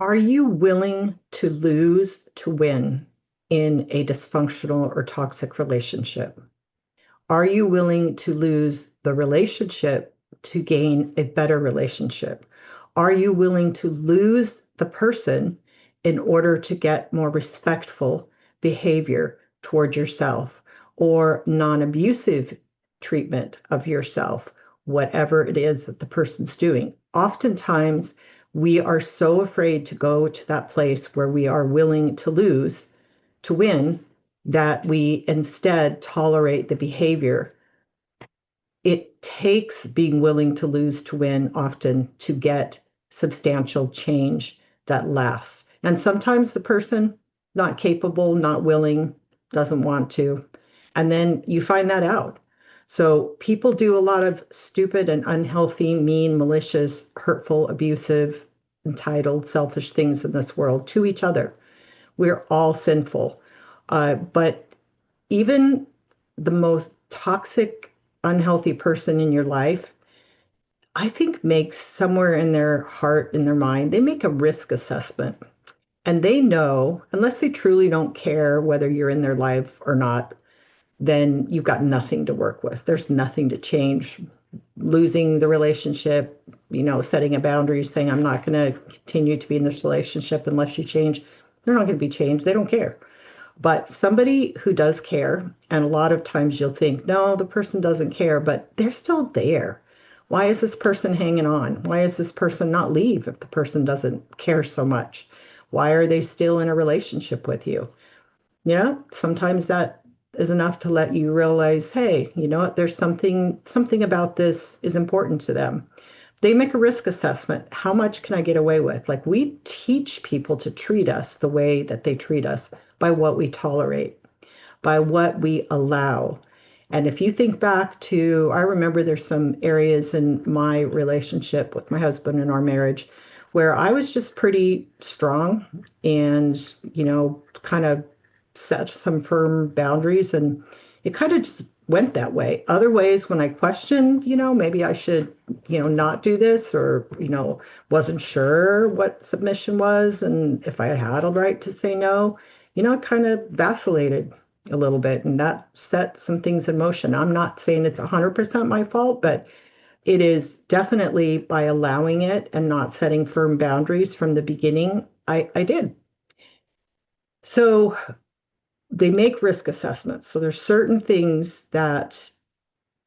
Are you willing to lose to win in a dysfunctional or toxic relationship? Are you willing to lose the relationship to gain a better relationship? Are you willing to lose the person in order to get more respectful behavior toward yourself or non-abusive treatment of yourself, whatever it is that the person's doing? Oftentimes, we are so afraid to go to that place where we are willing to lose to win that we instead tolerate the behavior. It takes being willing to lose to win often to get substantial change that lasts. And sometimes the person not capable, not willing, doesn't want to. And then you find that out. So people do a lot of stupid and unhealthy, mean, malicious, hurtful, abusive, entitled, selfish things in this world to each other. We're all sinful. But even the most toxic, unhealthy person in your life, I think makes somewhere in their heart, in their mind, they make a risk assessment. And they know, unless they truly don't care whether you're in their life or not, then you've got nothing to work with. There's nothing to change. Losing the relationship, setting a boundary, saying, I'm not going to continue to be in this relationship unless you change. They're not going to be changed. They don't care. But somebody who does care, and a lot of times you'll think, no, the person doesn't care, but they're still there. Why is this person hanging on? Why is this person not leave if the person doesn't care so much? Why are they still in a relationship with you? Sometimes that is enough to let you realize, hey, you know what, there's something about this is important to them. They make a risk assessment. How much can I get away with? Like, we teach people to treat us the way that they treat us by what we tolerate, by what we allow. And if you think back to, I remember there's some areas in my relationship with my husband and our marriage where I was just pretty strong and, kind of set some firm boundaries, and it kind of just went that way. Other ways, when I questioned, maybe I should, not do this, or, wasn't sure what submission was and if I had a right to say no, it kind of vacillated a little bit, and that set some things in motion. I'm not saying it's 100% my fault, but it is definitely by allowing it and not setting firm boundaries from the beginning, I did. So they make risk assessments. So there's certain things that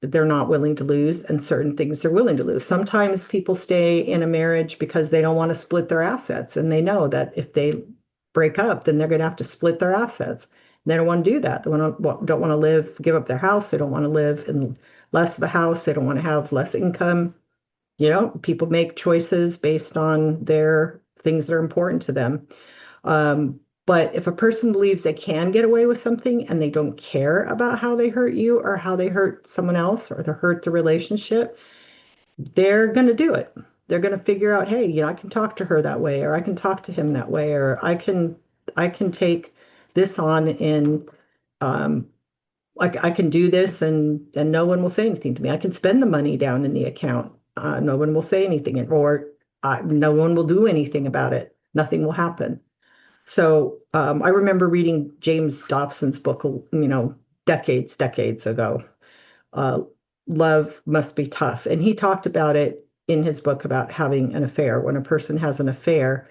they're not willing to lose and certain things they're willing to lose. Sometimes people stay in a marriage because they don't want to split their assets, and they know that if they break up, then they're going to have to split their assets. They don't want to do that. They don't want to give up their house. They don't want to live in less of a house. They don't want to have less income. People make choices based on their things that are important to them. But if a person believes they can get away with something and they don't care about how they hurt you or how they hurt someone else or they hurt the relationship, they're going to do it. They're going to figure out, hey, I can talk to her that way, or I can talk to him that way, or I can take this on in I can do this and no one will say anything to me. I can spend the money down in the account. No one will say anything, or no one will do anything about it. Nothing will happen. So I remember reading James Dobson's book, decades ago. Uh, Love Must Be Tough. And he talked about it in his book about having an affair. When a person has an affair,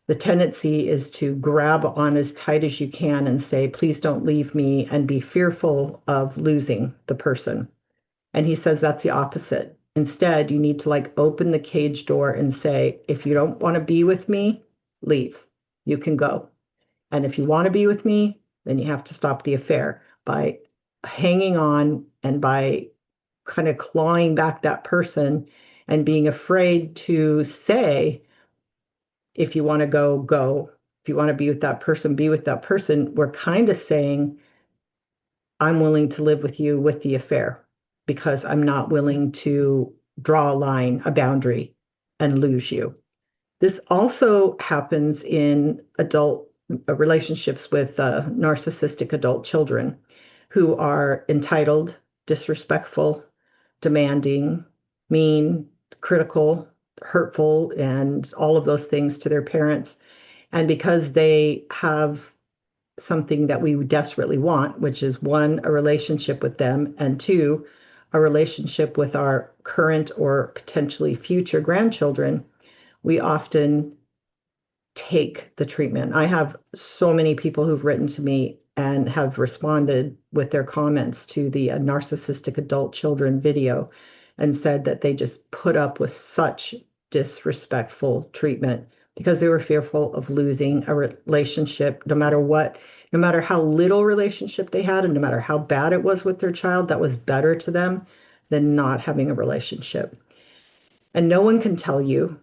the tendency is to grab on as tight as you can and say, please don't leave me, and be fearful of losing the person. And he says that's the opposite. Instead, you need to open the cage door and say, if you don't want to be with me, leave. You can go. And if you want to be with me, then you have to stop the affair by hanging on and by kind of clawing back that person and being afraid to say, if you want to go, go. If you want to be with that person, be with that person. We're kind of saying, I'm willing to live with you with the affair because I'm not willing to draw a line, a boundary, and lose you. This also happens in adult relationships with narcissistic adult children who are entitled, disrespectful, demanding, mean, critical, hurtful and all of those things to their parents. And because they have something that we desperately want, which is one, a relationship with them, and two, a relationship with our current or potentially future grandchildren, we often take the treatment. I have so many people who've written to me and have responded with their comments to the narcissistic adult children video and said that they just put up with such disrespectful treatment because they were fearful of losing a relationship, no matter what, no matter how little relationship they had, and no matter how bad it was with their child, that was better to them than not having a relationship. And no one can tell you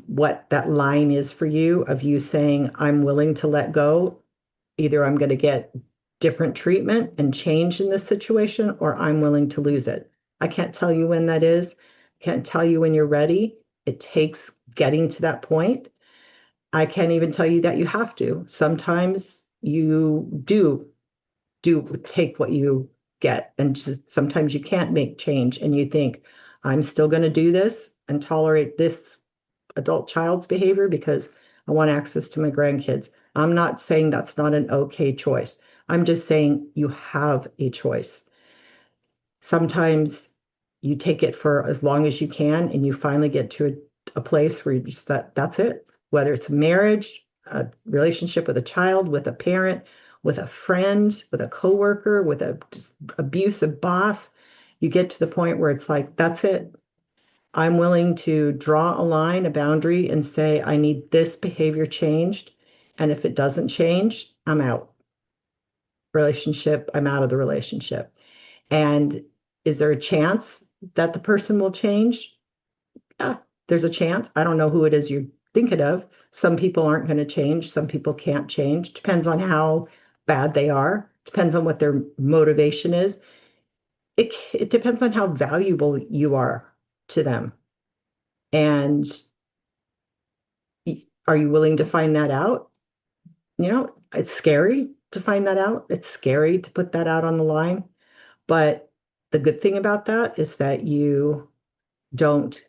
what that line is for you of you saying, I'm willing to let go. Either I'm going to get different treatment and change in this situation, or I'm willing to lose it. I can't tell you when that is. Can't tell you when you're ready. It takes getting to that point. I can't even tell you that you have to. Sometimes you do take what you get, and just sometimes you can't make change, and you think, I'm still going to do this and tolerate this adult child's behavior because I want access to my grandkids. I'm not saying that's not an okay choice. I'm just saying you have a choice. Sometimes you take it for as long as you can and you finally get to a place where you just that's it. Whether it's marriage, a relationship with a child, with a parent, with a friend, with a coworker, with a abusive boss, you get to the point where it's like, that's it. I'm willing to draw a line, a boundary, and say, I need this behavior changed. And if it doesn't change, I'm out. Relationship, I'm out of the relationship. And is there a chance that the person will change? Yeah, there's a chance. I don't know who it is you're thinking of. Some people aren't going to change. Some people can't change. Depends on how bad they are. Depends on what their motivation is. It depends on how valuable you are to them. And are you willing to find that out? It's scary to find that out. It's scary to put that out on the line. But the good thing about that is that you don't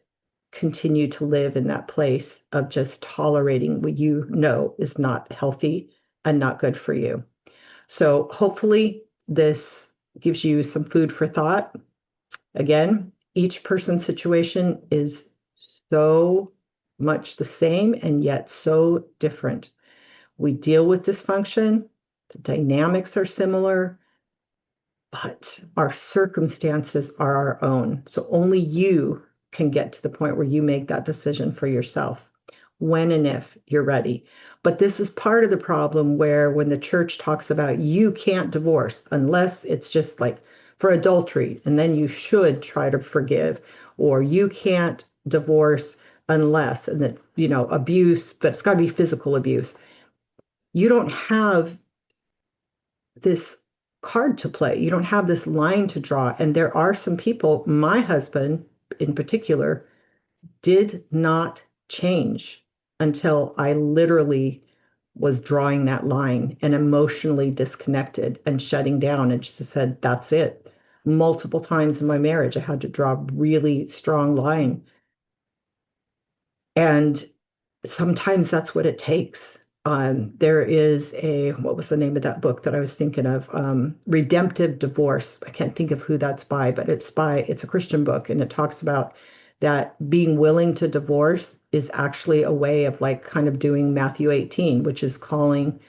continue to live in that place of just tolerating what you know is not healthy and not good for you. So hopefully this gives you some food for thought. Again, each person's situation is so much the same and yet so different. We deal with dysfunction, the dynamics are similar, but our circumstances are our own. So only you can get to the point where you make that decision for yourself when and if you're ready. But this is part of the problem where when the church talks about you can't divorce unless it's just like for adultery, and then you should try to forgive, or you can't divorce unless, and that, abuse, but it's got to be physical abuse. You don't have this card to play. You don't have this line to draw. And there are some people, my husband in particular, did not change until I literally was drawing that line and emotionally disconnected and shutting down and just said, that's it. Multiple times in my marriage, I had to draw a really strong line. And sometimes that's what it takes. There is what was the name of that book that I was thinking of? Redemptive Divorce. I can't think of who that's by, but it's a Christian book, and it talks about that being willing to divorce is actually a way of like kind of doing Matthew 18, which is drawing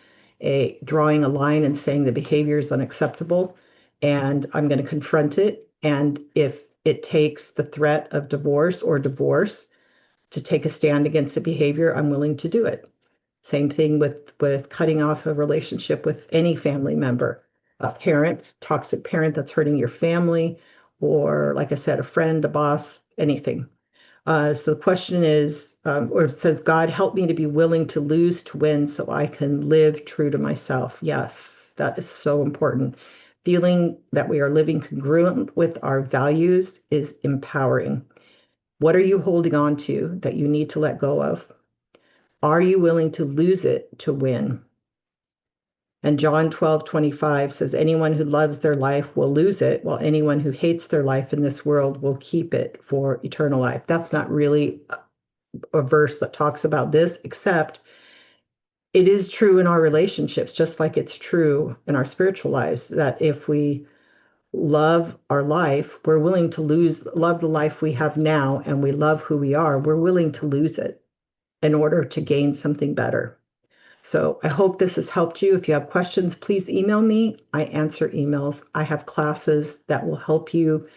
a line and saying the behavior is unacceptable, and I'm going to confront it. And if it takes the threat of divorce or divorce to take a stand against a behavior, I'm willing to do it. Same thing with cutting off a relationship with any family member, a parent, toxic parent that's hurting your family, or like I said, a friend, a boss, anything. So the question is, or it says, God, help me to be willing to lose to win so I can live true to myself. Yes, that is so important. Feeling that we are living congruent with our values is empowering. What are you holding on to that you need to let go of? Are you willing to lose it to win? And John 12:25 says, anyone who loves their life will lose it, while anyone who hates their life in this world will keep it for eternal life. That's not really a verse that talks about this, except it is true in our relationships, just like it's true in our spiritual lives, that if we love our life, we're willing to love the life we have now, and we love who we are, we're willing to lose it in order to gain something better. So I hope this has helped you. If you have questions, please email me. I answer emails. I have classes that will help you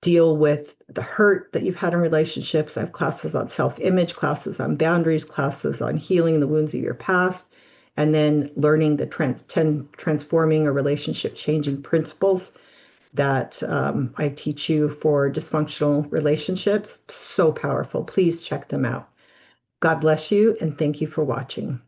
deal with the hurt that you've had in relationships. I have classes on self-image, classes on boundaries, classes on healing the wounds of your past, and then learning the 10 transforming or relationship changing principles that I teach you for dysfunctional relationships. So powerful. Please check them out. God bless you, and thank you for watching.